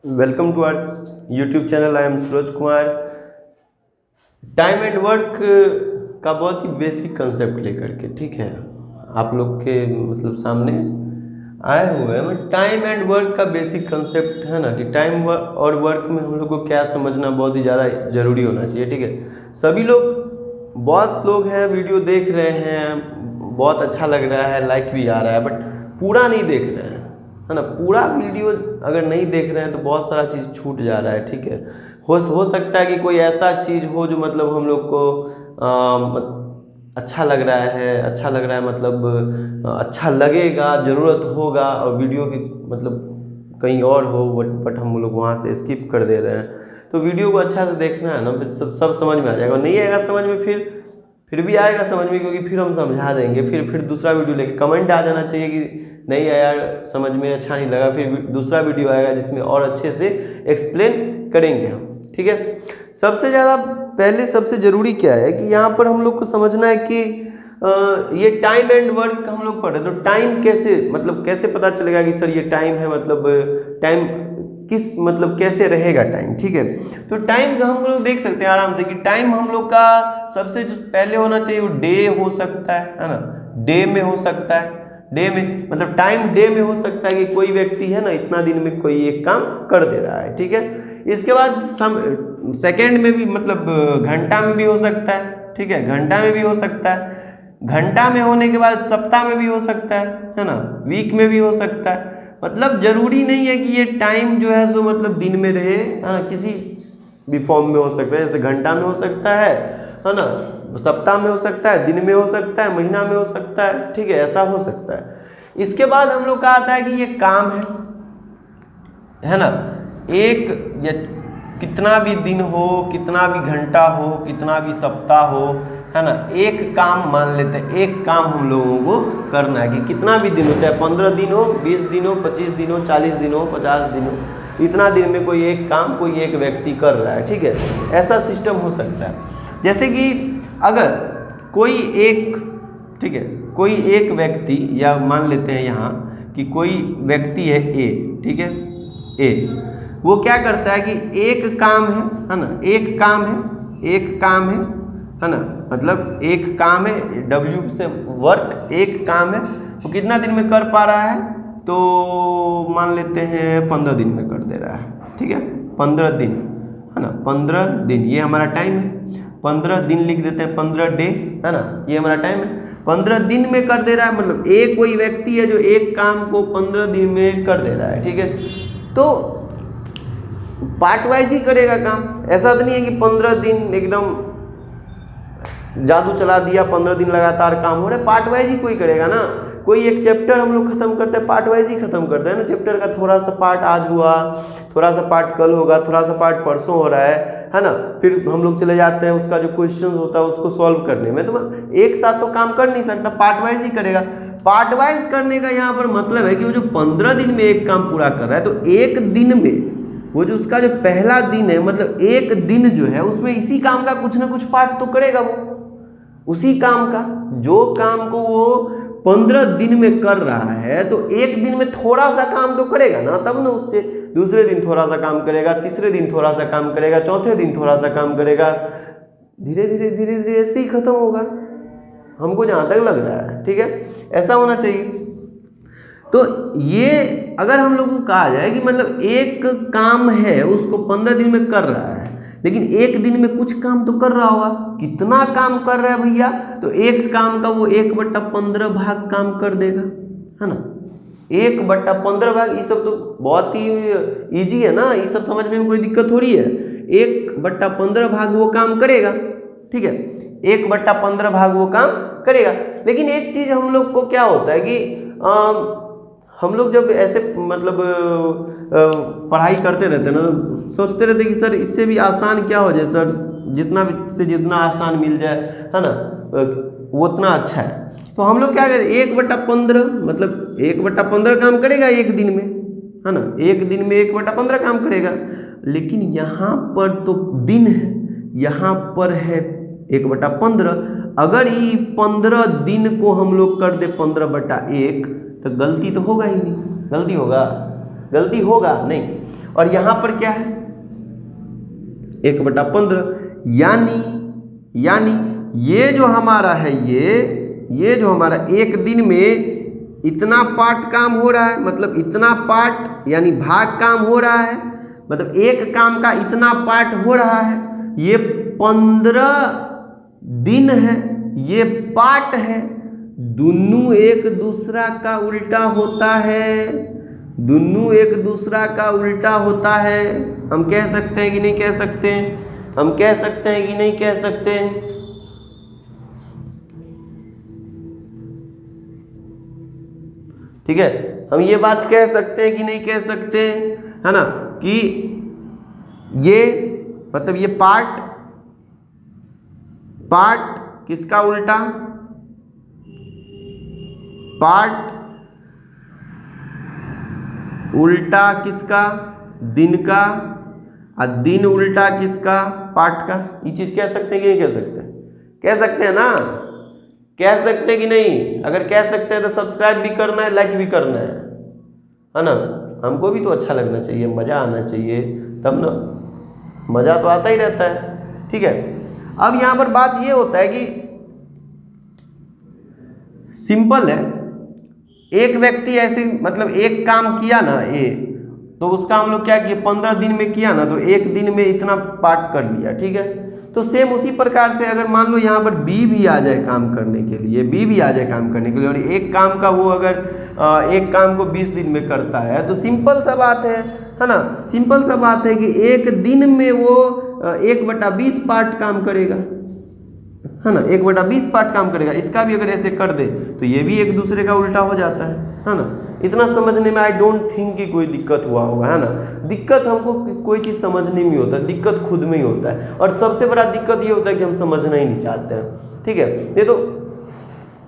Welcome to our YouTube channel. I am Suraj Kumar. Time and work का बहुत ही basic concept लेकर के, ठीक है, आप लोग के मतलब सामने आए हुए हैं। टाइम एंड वर्क का बेसिक कंसेप्ट है ना कि टाइम और वर्क में हम लोग को क्या समझना बहुत ही ज़्यादा ज़रूरी होना चाहिए, ठीक है। सभी लोग, बहुत लोग हैं वीडियो देख रहे हैं, बहुत अच्छा लग रहा है, लाइक भी आ रहा है, बट पूरा नहीं देख रहे हैं, है ना। पूरा वीडियो अगर नहीं देख रहे हैं तो बहुत सारा चीज़ छूट जा रहा है, ठीक है। हो सकता है कि कोई ऐसा चीज़ हो जो मतलब हम लोग को अच्छा लग रहा है मतलब अच्छा लगेगा, ज़रूरत होगा, और वीडियो की मतलब कहीं और हो, बट हम लोग वहाँ से स्किप कर दे रहे हैं। तो वीडियो को अच्छा से देखना है ना, सब समझ में आ जाएगा। नहीं आएगा समझ में, फिर भी आएगा समझ में, क्योंकि फिर हम समझा देंगे। फिर दूसरा वीडियो लेके कमेंट आ जाना चाहिए कि नहीं आया समझ में, अच्छा नहीं लगा, फिर दूसरा वीडियो आएगा जिसमें और अच्छे से एक्सप्लेन करेंगे हम, ठीक है। सबसे ज़्यादा पहले सबसे ज़रूरी क्या है कि यहाँ पर हम लोग को समझना है कि ये टाइम एंड वर्क हम लोग पढ़ रहे हैं, तो टाइम कैसे मतलब कैसे पता चलेगा कि सर ये टाइम है, मतलब टाइम किस मतलब कैसे रहेगा टाइम, ठीक है। तो टाइम हम लोग देख सकते हैं आराम से कि टाइम हम लोग का सबसे जो पहले होना चाहिए वो डे हो सकता है ना। डे में हो सकता है, डे में मतलब टाइम डे में हो सकता है कि कोई व्यक्ति है ना इतना दिन में कोई एक काम कर दे रहा है, ठीक है। इसके बाद सेकेंड में भी मतलब घंटा में भी हो सकता है, ठीक है, घंटा में भी हो सकता है। घंटा में होने के बाद सप्ताह में भी हो सकता है ना, वीक में भी हो सकता है। मतलब जरूरी नहीं है कि ये टाइम जो है सो मतलब दिन में रहे, है ना, किसी भी फॉर्म में हो सकता है। जैसे घंटा में हो सकता है ना, सप्ताह में हो सकता है, दिन में हो सकता है, महीना में हो सकता है, ठीक है, ऐसा हो सकता है। इसके बाद हम लोग का आता है कि ये काम है ना, एक या कितना भी दिन हो, कितना भी घंटा हो, कितना भी सप्ताह हो, है ना, एक काम मान लेते हैं, एक काम हम लोगों को करना है कि कितना भी दिन हो, चाहे 15 दिन हो, 20 दिन हो, 25 दिन हो, 40 दिन हो, 50 दिन हो, इतना दिन में कोई एक काम कोई एक व्यक्ति कर रहा है, ठीक है। ऐसा सिस्टम हो सकता है। जैसे कि अगर कोई एक, ठीक है, कोई एक व्यक्ति, या मान लेते हैं यहाँ कि कोई व्यक्ति है ए, ठीक है, ए, वो क्या करता है कि एक काम है ना, एक काम है, एक काम है ना, मतलब एक काम है, डब्ल्यू से वर्क, एक काम है, वो कितना दिन में कर पा रहा है, तो मान लेते हैं 15 दिन में कर दे रहा है, ठीक है, 15 दिन, है ना, 15 दिन ये हमारा टाइम है। 15 दिन लिख देते हैं, 15 डे, है ना, ये हमारा टाइम है। 15 दिन में कर दे रहा है, मतलब एक कोई व्यक्ति है जो एक काम को 15 दिन में कर दे रहा है, ठीक है। तो पार्ट वाइज ही करेगा काम, ऐसा तो नहीं है कि 15 दिन एकदम जादू चला दिया, 15 दिन लगातार काम हो रहा है। पार्ट वाइज ही कोई करेगा ना। कोई एक चैप्टर हम लोग खत्म करते हैं, पार्ट वाइज ही खत्म करते हैं ना। चैप्टर का थोड़ा सा पार्ट आज हुआ, थोड़ा सा पार्ट कल होगा, थोड़ा सा पार्ट परसों हो रहा है ना। फिर हम लोग चले जाते हैं उसका जो क्वेश्चन होता है उसको सॉल्व करने में। तो एक साथ तो काम कर नहीं सकता, पार्ट वाइज ही करेगा। पार्ट वाइज करने का यहाँ पर मतलब है कि वो जो 15 दिन में एक काम पूरा कर रहा है, तो एक दिन में वो जो उसका जो पहला दिन है, मतलब एक दिन जो है उसमें इसी काम का कुछ ना कुछ पार्ट तो करेगा वो, उसी काम का जो काम को वो 15 दिन में कर रहा है, तो एक दिन में थोड़ा सा काम तो करेगा ना, तब ना उससे दूसरे दिन थोड़ा सा काम करेगा, तीसरे दिन थोड़ा सा काम करेगा, चौथे दिन थोड़ा सा काम करेगा, धीरे धीरे धीरे धीरे ऐसे ही खत्म होगा, हमको जहाँ तक लग रहा है, ठीक है, ऐसा होना चाहिए। तो ये अगर हम लोगों को कहा जाए कि मतलब एक काम है उसको 15 दिन में कर रहा है, लेकिन एक दिन में कुछ काम तो कर रहा होगा, कितना काम कर रहा है भैया, तो एक काम का वो 1/15 भाग काम कर देगा, है ना। 1/15 भाग, ये सब तो बहुत ही इजी है ना, ये सब समझने में कोई दिक्कत थोड़ी है। 1/15 भाग वो काम करेगा, ठीक है, 1/15 भाग वो काम करेगा। लेकिन एक चीज हम लोग को क्या होता है कि हम लोग जब ऐसे मतलब पढ़ाई करते रहते हैं ना, तो सोचते रहते हैं कि सर इससे भी आसान क्या हो जाए, सर जितना से जितना आसान मिल जाए, है ना, वो उतना अच्छा है। तो हम लोग क्या करें, 1/15 मतलब 1/15 काम करेगा एक दिन में, है ना, एक दिन में 1/15 काम करेगा। लेकिन यहाँ पर तो दिन है, यहाँ पर है 1/15। अगर ये 15 दिन को हम लोग कर दे 15/1, तो गलती तो होगा ही नहीं, गलती होगा नहीं। और यहाँ पर क्या है 1/15, यानी ये जो हमारा है ये जो हमारा एक दिन में इतना पार्ट काम हो रहा है, मतलब इतना पार्ट यानी भाग काम हो रहा है, मतलब एक काम का इतना पार्ट हो रहा है, ये 15 दिन है, ये पार्ट है, दोनों एक दूसरा का उल्टा होता है, दोनों एक दूसरा का उल्टा होता है। हम कह सकते हैं कि नहीं कह सकते हैं? हम कह सकते हैं कि नहीं कह सकते हैं? ठीक है, हम ये बात कह सकते हैं कि नहीं कह सकते हैं, है ना, कि ये मतलब ये पार्ट किसका उल्टा, पार्ट उल्टा किसका, दिन का, और दिन उल्टा किसका, पार्ट का। ये चीज कह सकते हैं कि नहीं कह सकते? कह सकते हैं ना, कह सकते हैं कि नहीं? अगर कह सकते हैं तो सब्सक्राइब भी करना है, लाइक भी करना है ना। हमको भी तो अच्छा लगना चाहिए, मज़ा आना चाहिए, तब ना, मज़ा तो आता ही रहता है। ठीक है, अब यहाँ पर बात ये होता है कि सिंपल है, एक व्यक्ति ऐसे मतलब एक काम किया ना तो उसका हम लोग क्या किए 15 दिन में किया ना, तो एक दिन में इतना पार्ट कर लिया। ठीक है, तो सेम उसी प्रकार से अगर मान लो यहाँ पर बी भी आ जाए काम करने के लिए, बी भी आ जाए काम करने के लिए, और एक काम का वो अगर एक काम को 20 दिन में करता है, तो सिंपल सा बात है ना, सिंपल सा बात है कि एक दिन में वो 1/20 पार्ट काम करेगा, है ना, 1/20 पार्ट काम करेगा। इसका भी अगर ऐसे कर दे तो ये भी एक दूसरे का उल्टा हो जाता है ना। इतना समझने में आई डोंट थिंक कि कोई दिक्कत हुआ होगा, है ना। दिक्कत हमको कोई चीज़ समझने में होता है, दिक्कत खुद में ही होता है, और सबसे बड़ा दिक्कत ये होता है कि हम समझना ही नहीं चाहते हैं। ठीक है, ये तो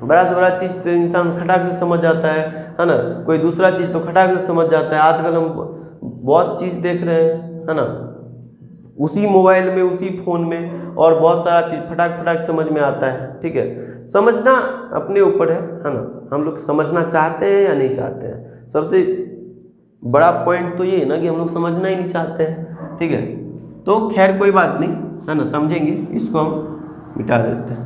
बड़ा से बड़ा चीज़ तो इंसान खटाक से समझ जाता है ना, कोई दूसरा चीज़ तो खटाक से समझ जाता है। आजकल हम बहुत चीज़ देख रहे हैं, है ना, उसी मोबाइल में, उसी फ़ोन में, और बहुत सारा चीज़ फटाक समझ में आता है। ठीक है, समझना अपने ऊपर है ना, हम लोग समझना चाहते हैं या नहीं चाहते हैं। सबसे बड़ा पॉइंट तो ये है ना कि हम लोग समझना ही नहीं चाहते हैं। ठीक है, तो खैर कोई बात नहीं, है ना, समझेंगे, इसको हम मिटा देते हैं।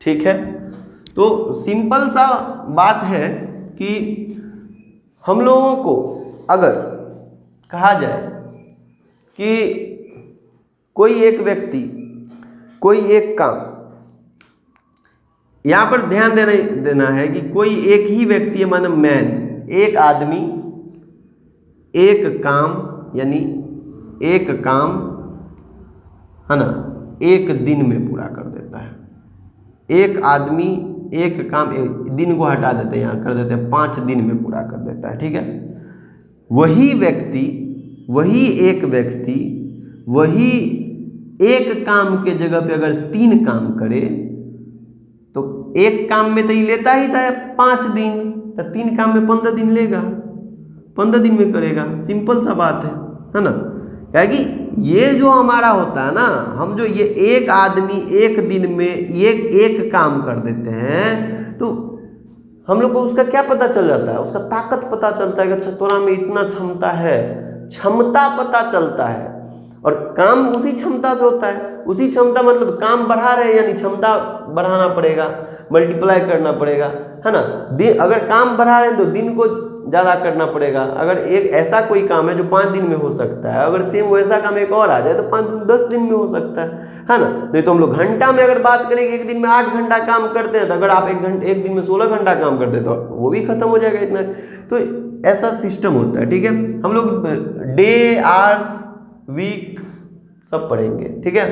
ठीक है, तो सिंपल सा बात है कि हम लोगों को अगर कहा जाए कि कोई एक व्यक्ति कोई एक काम, यहाँ पर ध्यान देना है कि कोई एक ही व्यक्ति माने मैन, एक आदमी एक काम, यानी एक काम, है ना, एक दिन में पूरा कर देता है। एक आदमी एक काम, दिन को हटा देते हैं, यहाँ कर देते हैं 5 दिन में पूरा कर देता है। ठीक है, वही व्यक्ति, वही एक व्यक्ति, वही एक काम के जगह पे अगर 3 काम करे तो एक काम में तो ये लेता ही था 5 दिन, तो 3 काम में 15 दिन लेगा, 15 दिन में करेगा। सिंपल सा बात है ना। क्या कि ये जो हमारा होता है ना, हम जो ये एक आदमी एक दिन में एक काम कर देते हैं, तो हम लोग को उसका क्या पता चल जाता है, उसका ताकत पता चलता है कि अच्छा तोरा में इतना क्षमता है, क्षमता पता चलता है। और काम उसी क्षमता से होता है, उसी क्षमता मतलब काम बढ़ा रहे हैं, यानी क्षमता बढ़ाना पड़ेगा, मल्टीप्लाई करना पड़ेगा, है ना। दिन अगर काम बढ़ा रहे हैं तो दिन को ज़्यादा करना पड़ेगा। अगर एक ऐसा कोई काम है जो 5 दिन में हो सकता है, अगर सेम वैसा काम एक और आ जाए तो 10 दिन में हो सकता है ना। नहीं तो हम लोग घंटा में अगर बात करें कि एक दिन में 8 घंटा काम करते हैं, तो अगर आप एक दिन में 16 घंटा काम करते हैं तो वो भी खत्म हो जाएगा इतना। तो ऐसा सिस्टम होता है। ठीक है, हम लोग डे, आवर्स, वीक सब पढ़ेंगे। ठीक है,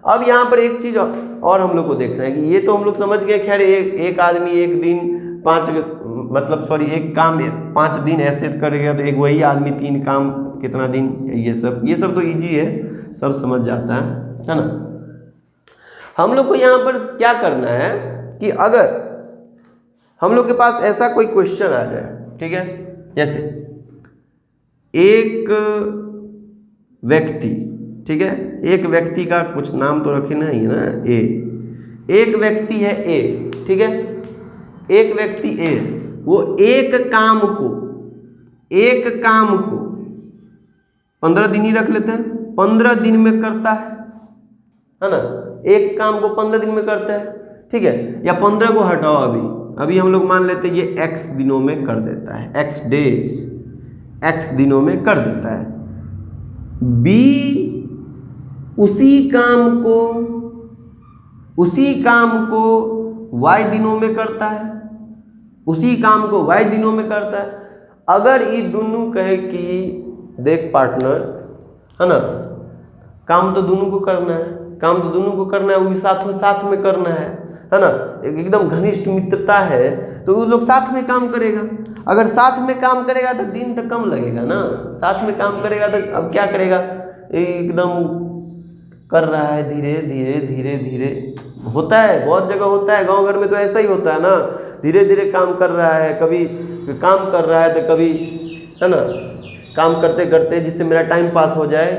अब यहाँ पर एक चीज़ और हम लोग को देखना है कि ये तो हम लोग समझ गए, खैर एक आदमी एक दिन 5 मतलब सॉरी एक काम 5 दिन ऐसे करेगा, तो एक वही आदमी 3 काम कितना दिन, ये सब तो इजी है, सब समझ जाता है ना। हम लोग को यहाँ पर क्या करना है कि अगर हम लोग के पास ऐसा कोई क्वेश्चन आ जाए, ठीक है, जैसे एक व्यक्ति, ठीक है, एक व्यक्ति का कुछ नाम तो रखे ना, ही ना, ए, एक व्यक्ति है ए, ठीक है, एक व्यक्ति ए, वो एक काम को 15 दिन ही रख लेते हैं, 15 दिन में करता है ना, एक काम को 15 दिन में करता है, ठीक है। या 15 को हटाओ, अभी हम लोग मान लेते हैं ये x दिनों में कर देता है, x डेज, x दिनों में कर देता है। b उसी काम को y दिनों में करता है, उसी काम को y दिनों में करता है। अगर ये दोनों कहे कि देख पार्टनर, है ना, काम तो दोनों को करना है, वो भी साथ में करना है ना, एकदम घनिष्ठ मित्रता है, तो वो लोग साथ में काम करेगा। अगर साथ में काम करेगा तो दिन तो कम लगेगा ना, साथ में काम करेगा तो अब क्या करेगा, एकदम कर रहा है धीरे धीरे होता है, बहुत जगह होता है, गांव घर में तो ऐसा ही होता है ना, धीरे धीरे काम कर रहा है, कभी काम कर रहा है तो कभी, है ना, काम करते करते जिससे मेरा टाइम पास हो जाए,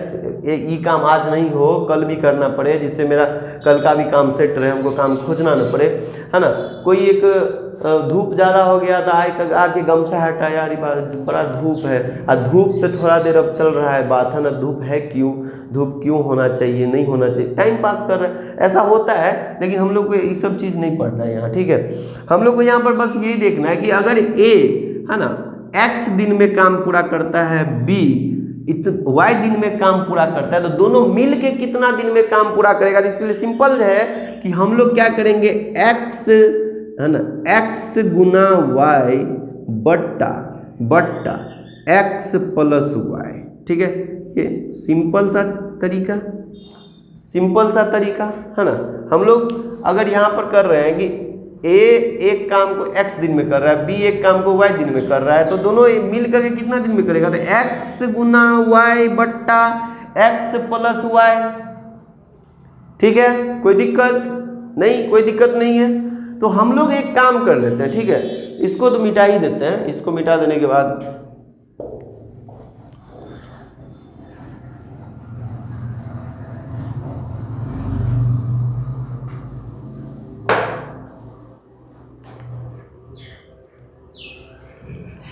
ये काम आज नहीं हो कल भी करना पड़े, जिससे मेरा कल का भी काम सेट रहे, हमको काम खोजना न पड़े, है ना। कोई एक धूप ज़्यादा हो गया तो आके गमछा हटा, यार बड़ा धूप है, धूप पे थोड़ा देर अब चल रहा है बात, है ना, धूप है क्यों, धूप क्यों होना चाहिए, नहीं होना चाहिए, टाइम पास कर रहे हैं, ऐसा होता है। लेकिन हम लोग को ये सब चीज़ नहीं पढ़ना है यहाँ, ठीक है। हम लोग को यहाँ पर बस यही देखना है कि अगर ए, है ना, x दिन में काम पूरा करता है, b y दिन में काम पूरा करता है, तो दोनों मिल के कितना दिन में काम पूरा करेगा। तो इसके लिए सिंपल है कि हम लोग क्या करेंगे, x, है ना, x गुना y बट्टा x प्लस y, ठीक है। ये सिंपल सा तरीका है ना। हम लोग अगर यहाँ पर कर रहे हैं कि a एक काम को x दिन में कर रहा है, b एक काम को y दिन में कर रहा है, तो दोनों मिल करके कितना दिन में करेगा, तो x गुना y बट्टा x प्लस y, ठीक है। कोई दिक्कत नहीं है। तो हम लोग एक काम कर लेते हैं, ठीक है, इसको तो मिटा ही देते हैं। इसको मिटा देने के बाद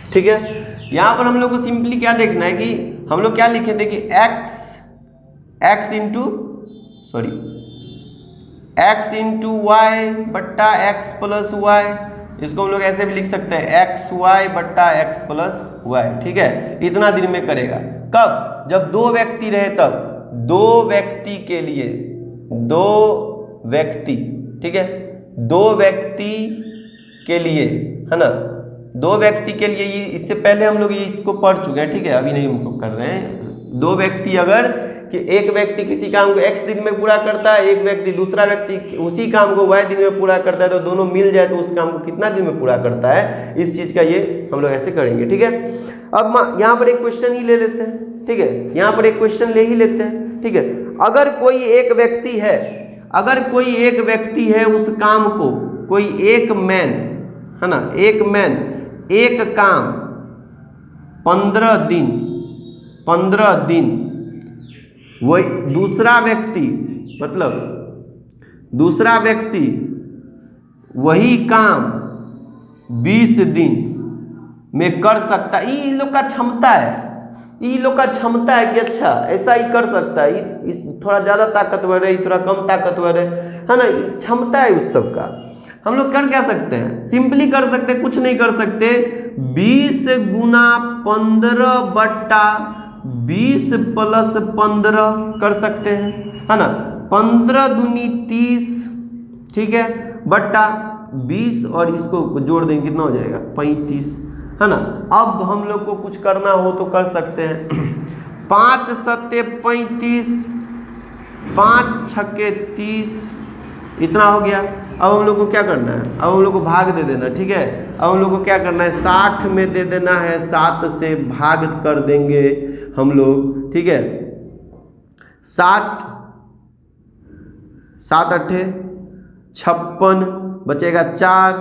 ठीक है, यहाँ पर हम लोग को सिंपली क्या देखना है कि हम लोग क्या लिखे थे कि x इंटू वाई बट्टा x प्लस वाई, इसको हम लोग ऐसे भी लिख सकते हैं एक्स वाई बट्टा एक्स प्लस वाई, ठीक है। इतना दिन में करेगा। कब, जब दो व्यक्ति रहे तब, दो व्यक्ति के लिए, ठीक है, दो व्यक्ति के लिए, है ना, दो व्यक्ति के लिए। ये इससे पहले हम लोग ये इसको पढ़ चुके हैं, ठीक है, अभी नहीं हमको कर रहे हैं। दो व्यक्ति, अगर कि एक व्यक्ति किसी काम को x दिन में पूरा करता है, एक व्यक्ति दूसरा व्यक्ति उसी काम को y दिन में पूरा करता है, तो दोनों मिल जाए तो उस काम को कितना दिन में पूरा करता है, इस चीज़ का ये हम लोग ऐसे करेंगे, ठीक है। अब यहाँ पर एक क्वेश्चन ही ले लेते हैं, ठीक है, यहाँ पर एक क्वेश्चन ले ही लेते हैं, ठीक है। अगर कोई एक व्यक्ति है, उस काम को कोई एक मैन, है ना, एक काम 15 दिन, वही दूसरा व्यक्ति वही काम 20 दिन में कर सकता है। ये लोग का क्षमता है कि अच्छा ऐसा ही कर सकता है, इस थोड़ा ज़्यादा ताकतवर है, थोड़ा कम ताकतवर है ना, क्षमता है उस सब का। हम लोग कर क्या सकते हैं, सिंपली कर सकते हैं, कुछ नहीं कर सकते, 20 गुना 15 बट्टा 20 प्लस 15 कर सकते हैं, है ना, 15 दूनी 30, ठीक है, बट्टा 20 और इसको जोड़ देंगे कितना हो जाएगा 35, है ना। अब हम लोग को कुछ करना हो तो कर सकते हैं 5 सत्ते 35, 5 छक्के 30, इतना हो गया। अब हम लोग को क्या करना है, अब हम लोग को भाग दे देना, ठीक है। अब हम लोग को क्या करना है, 60 में दे देना है, 7 से भाग कर देंगे हम लोग, ठीक है। 7 अट्ठे 56, बचेगा 4,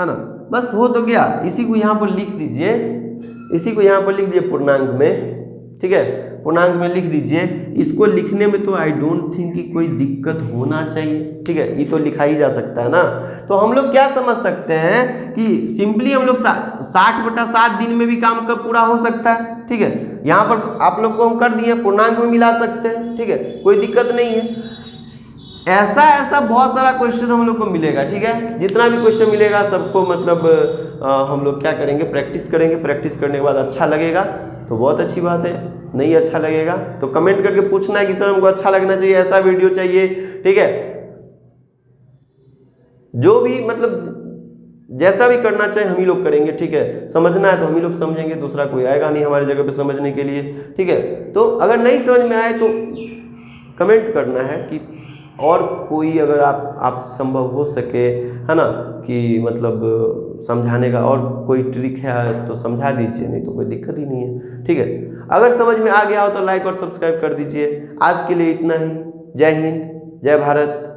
है ना, बस हो तो गया। इसी को यहाँ पर लिख दीजिए, पूर्णांक में, ठीक है, पूर्णांक में लिख दीजिए। इसको लिखने में तो आई डोंट थिंक कि कोई दिक्कत होना चाहिए, ठीक है, ये तो लिखा ही जा सकता है ना। तो हम लोग क्या समझ सकते हैं कि सिंपली हम लोग 60/7 दिन में भी काम का पूरा हो सकता है, ठीक है। यहाँ पर आप लोग को हम कर दिए, पूर्णांक में मिला सकते हैं, ठीक है, कोई दिक्कत नहीं है। ऐसा बहुत सारा क्वेश्चन हम लोग को मिलेगा, ठीक है। जितना भी क्वेश्चन मिलेगा सबको मतलब हम लोग क्या करेंगे, प्रैक्टिस करेंगे। प्रैक्टिस करने के बाद अच्छा लगेगा तो बहुत अच्छी बात है, नहीं अच्छा लगेगा तो कमेंट करके पूछना है कि सर हमको अच्छा लगना चाहिए, ऐसा वीडियो चाहिए, ठीक है। जो भी मतलब जैसा भी करना चाहे हम ही लोग करेंगे, ठीक है। समझना है तो हम ही लोग समझेंगे, दूसरा कोई आएगा नहीं हमारी जगह पे समझने के लिए, ठीक है। तो अगर नहीं समझ में आए तो कमेंट करना है कि और कोई अगर आप संभव हो सके, है ना, कि मतलब समझाने का और कोई ट्रिक है तो समझा दीजिए, नहीं तो कोई दिक्कत ही नहीं है, ठीक है। अगर समझ में आ गया हो तो लाइक और सब्सक्राइब कर दीजिए। आज के लिए इतना ही। जय हिंद, जय भारत।